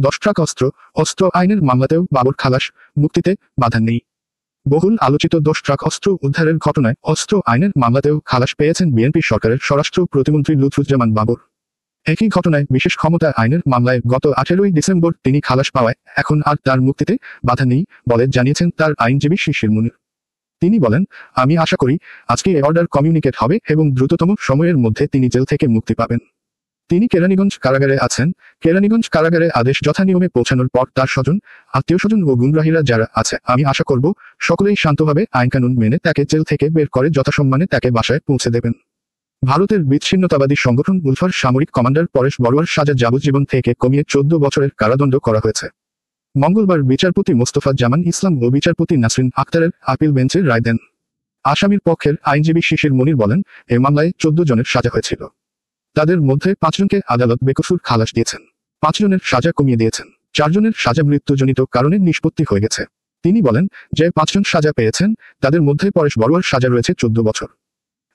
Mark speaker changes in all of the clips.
Speaker 1: 10 truck অস্ত্র আইনের মামলাতেও বাবর খালাস, মুক্তিতে বাধা নেই। বহুল আলোচিত 10 ট্রাক অস্ত্র উদ্ধারের ঘটনায় অস্ত্র আইনের মামলাতেও খালাস পেয়েছেন বিএনপি সরকারের স্বরাষ্ট্র প্রতিমন্ত্রী লুৎফুজ্জামান বাবর। একই ঘটনায় বিশেষ ক্ষমতা আইনের মামলায় গত 18 ডিসেম্বর তিনি খালাস পাওয়ায় এখন আর তার মুক্তিতে বাধা নেই বলে জানিয়েছেন তার আইনজীবী শিশির মুনির। তিনি বলেন, আমি আশা করি আজকে এ অর্ডার কমিউনিকেট হবে এবং দ্রুততম সময়ের মধ্যে তিনি জেল থেকে মুক্তি পাবেন। তিনি কেরানীগঞ্জ কারাগারে আছেন। কেরানীগঞ্জ কারাগারে আদেশ যথানিয়মে পৌঁছানোর পর তার স্বজন, আত্মীয়স্বজন ও গুমরাহীরা যারা আছে আমি আশা করব সকলেই শান্তভাবে আইনকানুন মেনে তাকে জেল থেকে বের করে যথাসম্মানে তাকে বাসায় পৌঁছে দেবেন। ভারতের বিচ্ছিন্নতাবাদী সংগঠন উলফার সামরিক কমান্ডার পরেশ বড়ুয়ার সাজা যাবজ্জীবন থেকে কমিয়ে 14 বছরের কারাদণ্ড করা হয়েছে। মঙ্গলবার বিচারপতি মোস্তফা জামান ইসলাম ও বিচারপতি নাসরিন আক্তারের আপিল বেঞ্চে রায় দেন। আসামির পক্ষের আইনজীবী শিশির মুনির বলেন, এ মামলায় 14 জনের সাজা হয়েছিল। তাদের মধ্যে 5 জনকে আদালত বেকসুর খালাস দিয়েছেন, 5 জনের সাজা কমিয়ে দিয়েছেন, 4 জনের সাজা মৃত্যুজনিত কারণে নিষ্পত্তি হয়ে গেছে। তিনি বলেন, যে 5 জন সাজা পেয়েছেন তাদের মধ্যে পরেশ বড়ুয়ার সাজা রয়েছে 14 বছর।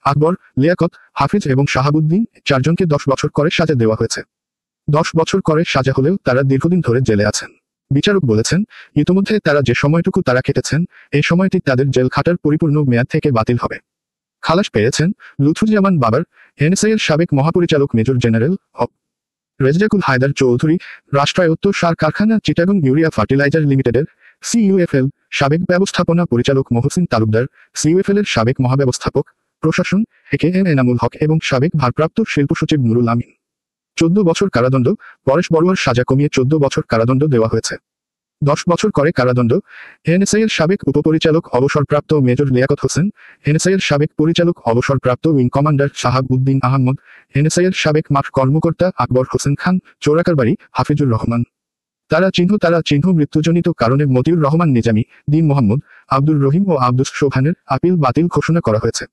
Speaker 1: আকবর, লিয়াকত, হাফিজ এবং শাহাবুদ্দিন 4 জনকে 10 বছর করে সাজা দেওয়া হয়েছে। 10 বছর করে সাজা হলেও তারা দীর্ঘদিন ধরে জেলে আছেন। বিচারক বলেছেন, ইতোমধ্যে তারা যে সময়টুকু তারা খেটেছেন এই সময়টি তাদের জেল খাটার পরিপূর্ণ মেয়াদ থেকে বাতিল হবে। খালাস পেয়েছেন লুৎফুজ্জামান বাবর, এনএসআইয়ের সাবেক মহাপরিচালক মেজর জেনারেল রেজজাকুল হায়দার চৌধুরী, রাষ্ট্রায়ত্ত সার কারখানা চিটাগং ইউরিয়া ফার্টিলাইজার লিমিটেডের সিইউএফএল সাবেক ব্যবস্থাপনা পরিচালক মহসিন তালুকদার, সিইউএফএল এর সাবেক মহাব্যবস্থাপক প্রশাসন একেএম এনামুল হক এবং সাবেক ভারপ্রাপ্ত শিল্প সচিব নুরুল আমিন। 14 বছর কারাদণ্ড, পরেশ বড়ুয়ার সাজা কমিয়ে 14 বছর কারাদণ্ড দেওয়া হয়েছে। 10 বছর করে কারাদণ্ড এনএসআইয়ের সাবেক উপপরিচালক অবসরপ্রাপ্ত মেজর লিয়াকত হোসেন, এনএসআইয়ের সাবেক পরিচালক অবসরপ্রাপ্ত উইং কমান্ডার শাহাব উদ্দিন আহমদ, এনএসআইয়ের সাবেক মাঠ কর্মকর্তা আকবর হোসেন খান, চোরাকারবাড়ি হাফিজুর রহমান। তারা চিহ্ন মৃত্যুজনিত কারণে মতিউর রহমান নিজামী, দীন মোহাম্মদ, আব্দুর রহিম ও আব্দুস সোবহানের আপিল বাতিল ঘোষণা করা হয়েছে।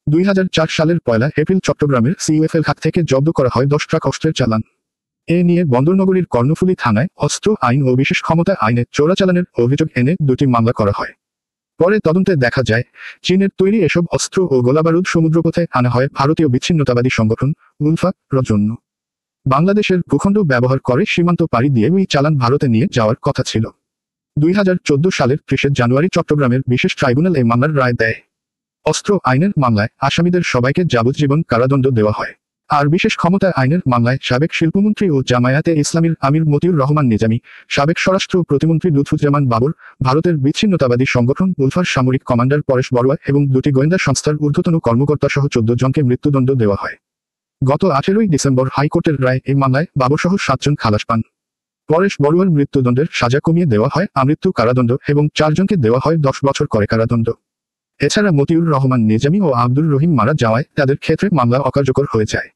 Speaker 1: 2004 সালের 1 এপ্রিল চট্টগ্রামের সিইউএফএল ঘাট থেকে জব্দ করা হয় 10 ট্রাক অস্ত্রের চালান। এ নিয়ে বন্দরনগরীর কর্ণফুলী থানায় অস্ত্র আইন ও বিশেষ ক্ষমতা আইনে চোরাচালানের অভিযোগ এনে 2টি মামলা করা হয়। পরে তদন্তে দেখা যায়, চীনের তৈরি এসব অস্ত্র ও গোলাবারুদ সমুদ্রপথে আনা হয় ভারতীয় বিচ্ছিন্নতাবাদী সংগঠন উলফা-র জন্য। বাংলাদেশের ভূখণ্ড ব্যবহার করে সীমান্ত পাড়ি দিয়ে ওই চালান ভারতে নিয়ে যাওয়ার কথা ছিল। 2014 সালের 30 জানুয়ারি চট্টগ্রামের বিশেষ ট্রাইব্যুনাল এই মামলার রায় দেয়। অস্ত্র আইনের মামলায় আসামিদের সবাইকে যাবজ্জীবন কারাদণ্ড দেওয়া হয়। আর বিশেষ ক্ষমতা আইনের মামলায় সাবেক শিল্পমন্ত্রী ও জামায়াতে ইসলামীর আমির মতিউর রহমান নিজামী, সাবেক স্বরাষ্ট্র প্রতিমন্ত্রী লুৎফুজ্জামান বাবর, ভারতের বিচ্ছিন্নতাবাদী সংগঠন উলফার সামরিক কমান্ডার পরেশ বড়ুয়া এবং 2টি গোয়েন্দা সংস্থার ঊর্ধ্বতন কর্মকর্তা সহ 14 জনকে মৃত্যুদণ্ড দেওয়া হয়। গত 18 ডিসেম্বর হাইকোর্টের রায় এই মামলায় বাবরসহ 7 জন খালাস পান। পরেশ বড়ুয়ার মৃত্যুদণ্ডের সাজা কমিয়ে দেওয়া হয় আমৃত্যু কারাদণ্ড এবং 4 জনকে দেওয়া হয় 10 বছর করে কারাদণ্ড। এছাড়া মতিউর রহমান নিজামী ও আব্দুর রহিম মারা যাওয়ায় তাদের ক্ষেত্রে মামলা অকার্যকর হয়ে যায়।